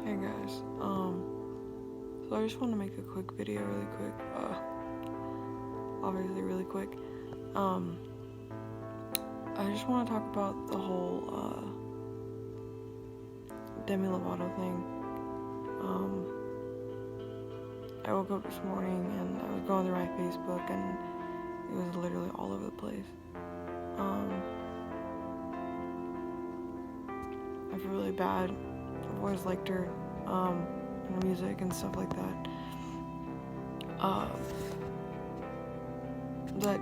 Hey guys, so I just want to make a quick video really quick, obviously really quick. I just want to talk about the whole, Demi Lovato thing. I woke up this morning and I was going through my Facebook and it was literally all over the place. I feel really bad. I've always liked her, and her music and stuff like that. That,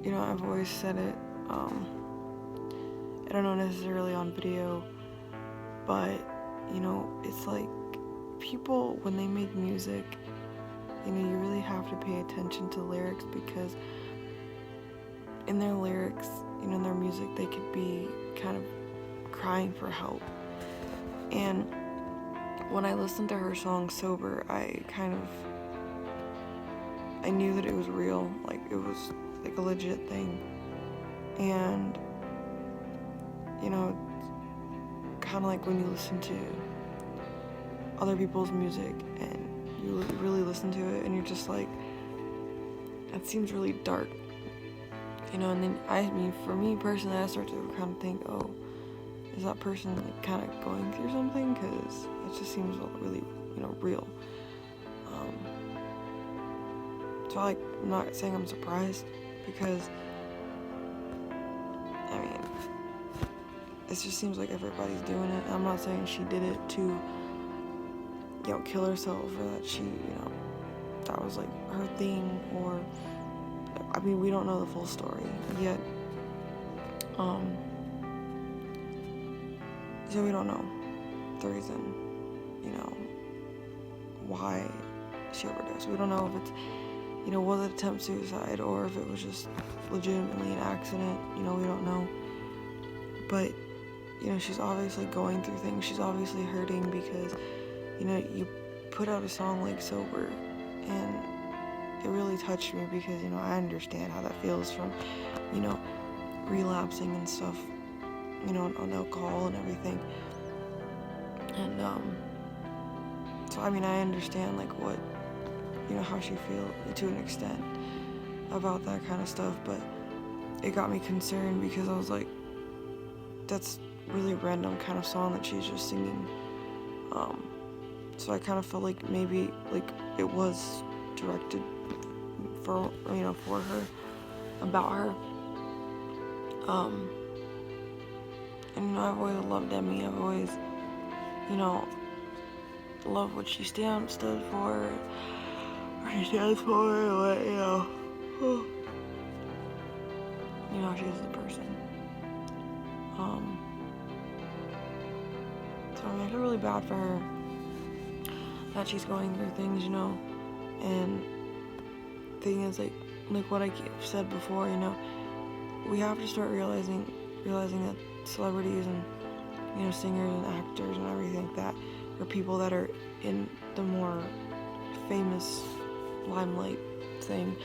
I've always said it, I don't know necessarily on video, but, it's like, people, when they make music, you really have to pay attention to lyrics, because in their lyrics, in their music, they could be kind of crying for help. And when I listened to her song Sober, I knew that it was real, like it was like a legit thing. And kind of like when you listen to other people's music and you really listen to it and you're just like, that seems really dark, and then for me personally, I start to kind of think, oh, is that person like kind of going through something, because it just seems really real. So I'm not saying I'm surprised, because it just seems like everybody's doing it. I'm not saying she did it to kill herself, or that she that was like her thing, or we don't know the full story yet, so we don't know the reason why she overdosed. We don't know if it's was it attempt suicide, or if it was just legitimately an accident. We don't know. But she's obviously going through things. She's obviously hurting, because you put out a song like Sober, and it really touched me, because I understand how that feels from relapsing and stuff, on alcohol and everything. And so I understand like what how she feels to an extent about that kind of stuff, but it got me concerned, because I was like, that's really random kind of song that she's just singing. So I kind of felt like maybe like it was directed for for her, about her. And I've always loved Demi. I've always loved what she stood for, what she stands for, what she is the person. So I feel really bad for her, that she's going through things, and the thing is, like what I said before, we have to start realizing that celebrities and singers and actors and everything like that, or people that are in the more famous limelight thing,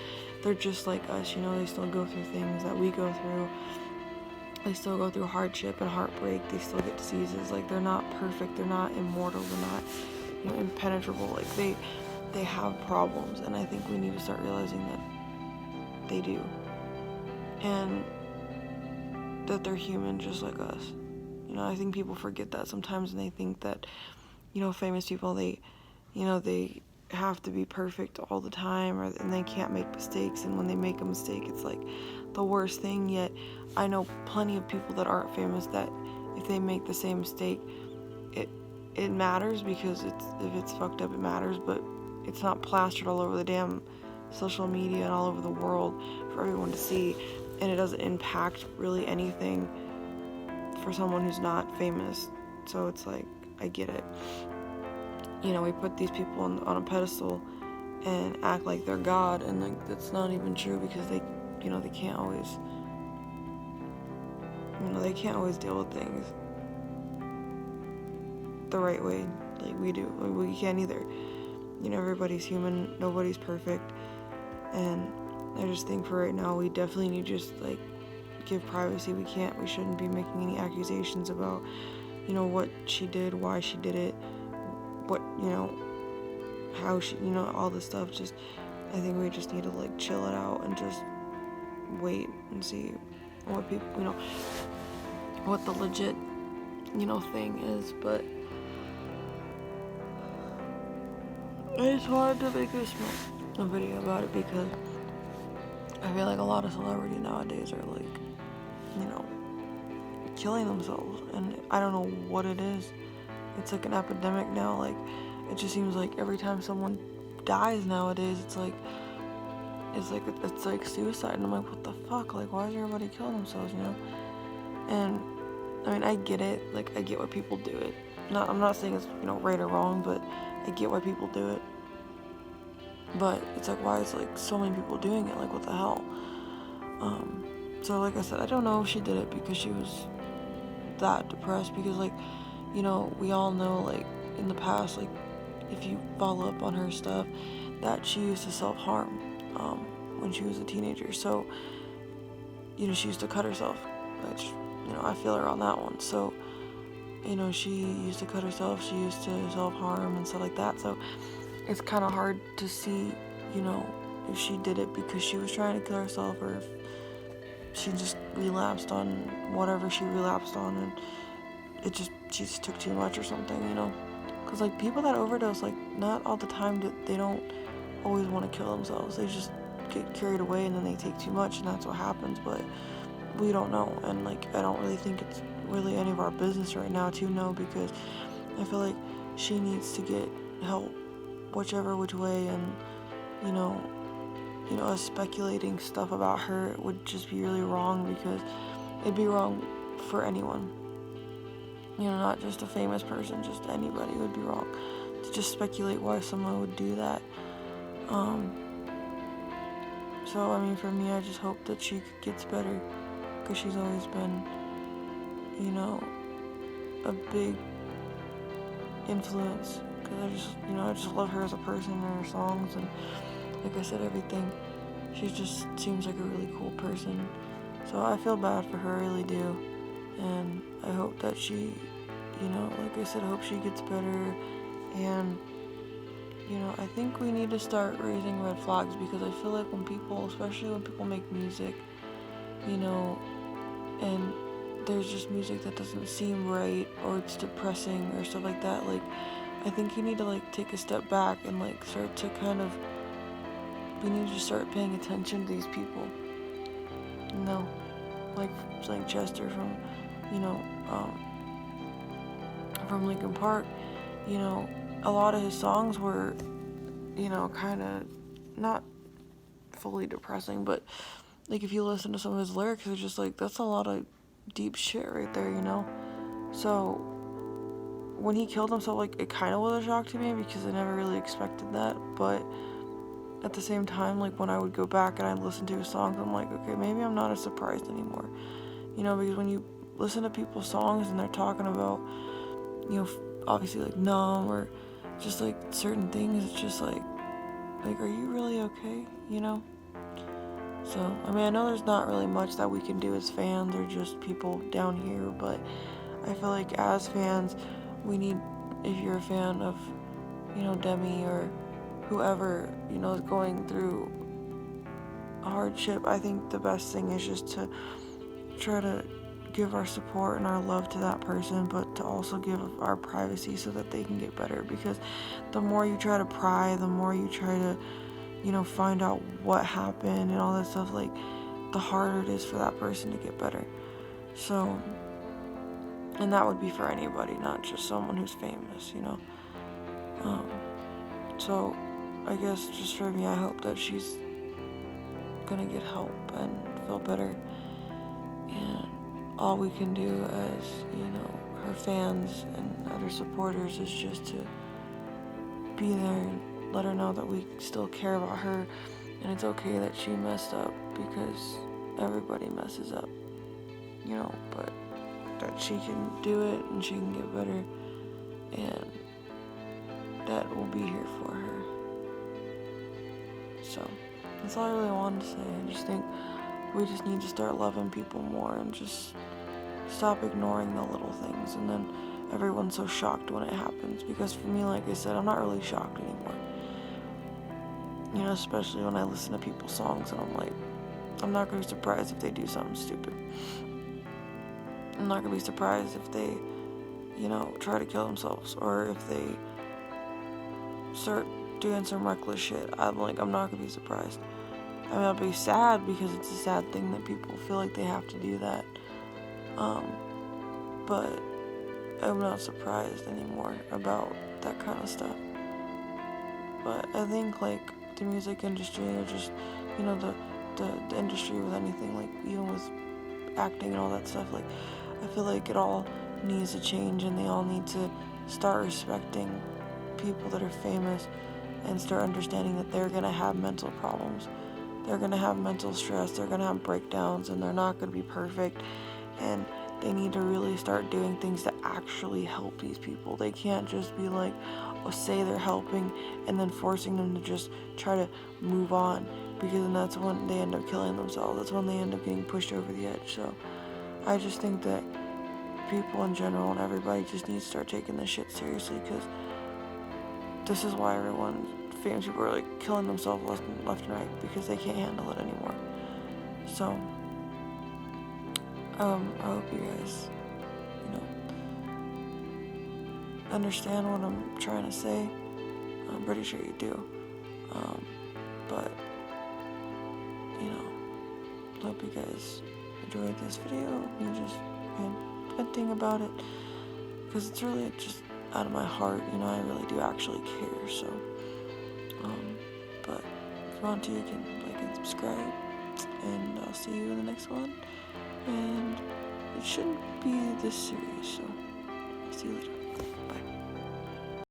they're just like us. They still go through things that we go through. They still go through hardship and heartbreak. They still get diseases. Like, they're not perfect. They're not immortal. They're not impenetrable. Like, they have problems, and I think we need to start realizing that they do, and that they're human just like us. I think people forget that sometimes, and they think that famous people, they have to be perfect all the time, and they can't make mistakes, and when they make a mistake, it's like the worst thing. Yet I know plenty of people that aren't famous that if they make the same mistake, it matters, because if it's fucked up, it matters, but it's not plastered all over the damn social media and all over the world for everyone to see, and it doesn't impact really anything for someone who's not famous. So it's like, I get it. We put these people on a pedestal and act like they're God, and like that's not even true, because they can't always deal with things the right way like we do. We can't either. Everybody's human, nobody's perfect, and I just think for right now we definitely need to just like give privacy. We shouldn't be making any accusations about what she did, why she did it, what, how she, all this stuff. Just, I think we just need to like chill it out and just wait and see what people, what the legit, thing is. But I just wanted to make a video about it because I feel like a lot of celebrities nowadays are like, killing themselves, and I don't know what it is. It's like an epidemic now. Like, it just seems like every time someone dies nowadays, it's like suicide, and I'm like, what the fuck? Like, why is everybody killing themselves? And I mean, I get it. Like, I get why people do it. I'm not saying it's right or wrong, but I get why people do it. But it's like, why is like so many people doing it? Like, what the hell? So like I said, I don't know if she did it because she was that depressed, because like, we all know, like, in the past, like, if you follow up on her stuff, that she used to self-harm when she was a teenager. So she used to cut herself, which I feel her on that one. So she used to cut herself, she used to self-harm and stuff like that. So it's kind of hard to see if she did it because she was trying to kill herself, or if she just relapsed on whatever she relapsed on, and she just took too much or something, because like people that overdose, like, not all the time they don't always want to kill themselves. They just get carried away and then they take too much, and that's what happens. But we don't know, and like, I don't really think it's really any of our business right now to know, because I feel like she needs to get help whichever which way. And us speculating stuff about her would just be really wrong, because it'd be wrong for anyone, not just a famous person, just anybody would be wrong to just speculate why someone would do that. So I mean, for me, I just hope that she gets better, because she's always been a big influence, because I just love her as a person and her songs, and like I said, everything. She just seems like a really cool person. So I feel bad for her, I really do. And I hope that she, like I said, I hope she gets better. And, I think we need to start raising red flags, because I feel like when people, especially when people make music, and there's just music that doesn't seem right, or it's depressing or stuff like that, like, I think you need to like take a step back and like start to we need to start paying attention to these people, like Chester from Linkin Park. A lot of his songs were kind of not fully depressing, but like, if you listen to some of his lyrics, it's just like, that's a lot of deep shit right there, So when he killed himself, like, it kind of was a shock to me, because I never really expected that. But at the same time, like, when I would go back and I'd listen to his songs, I'm like, okay, maybe I'm not as surprised anymore, because when you listen to people's songs and they're talking about, obviously like numb or just like certain things, it's just like, are you really okay, So, I mean, I know there's not really much that we can do as fans or just people down here, but I feel like as fans, we need, if you're a fan of, Demi or whoever, is going through a hardship, I think the best thing is just to try to give our support and our love to that person, but to also give our privacy so that they can get better, because the more you try to pry, the more you try to, find out what happened and all that stuff, like, the harder it is for that person to get better. So, and that would be for anybody, not just someone who's famous, So, I guess just for me, I hope that she's gonna get help and feel better. And all we can do as, her fans and other supporters is just to be there and let her know that we still care about her, and it's okay that she messed up, because everybody messes up, but that she can do it and she can get better, and that will be here for her. So that's all I really wanted to say. I just think we just need to start loving people more and just stop ignoring the little things, and then everyone's so shocked when it happens, because for me, like I said, I'm not really shocked anymore. You know, especially when I listen to people's songs and I'm like, I'm not gonna be surprised if they do something stupid. I'm not gonna be surprised if they, you know, try to kill themselves, or if they start doing some reckless shit. I'm not gonna be surprised. I mean, I'll be sad because it's a sad thing that people feel like they have to do that. But I'm not surprised anymore about that kind of stuff. But I think, like, the music industry, or just, you know, the industry with anything, like, even with acting and all that stuff, like, I feel like it all needs to change, and they all need to start respecting people that are famous and start understanding that they're gonna have mental problems. They're gonna have mental stress, they're gonna have breakdowns, and they're not gonna be perfect, and they need to really start doing things to actually help these people. They can't just be like, oh, say they're helping and then forcing them to just try to move on, because then that's when they end up killing themselves. That's when they end up getting pushed over the edge. So I just think that people in general and everybody just needs to start taking this shit seriously, because this is why famous people are like killing themselves left and right, because they can't handle it anymore. So I hope you guys, you know, understand what I'm trying to say. I'm pretty sure you do. But, you know, hope you guys enjoyed this video, me just venting about it, because it's really just out of my heart, you know, I really do actually care. So, but if you want to, you can like and subscribe, and I'll see you in the next one. And it shouldn't be this serious, so I'll see you later.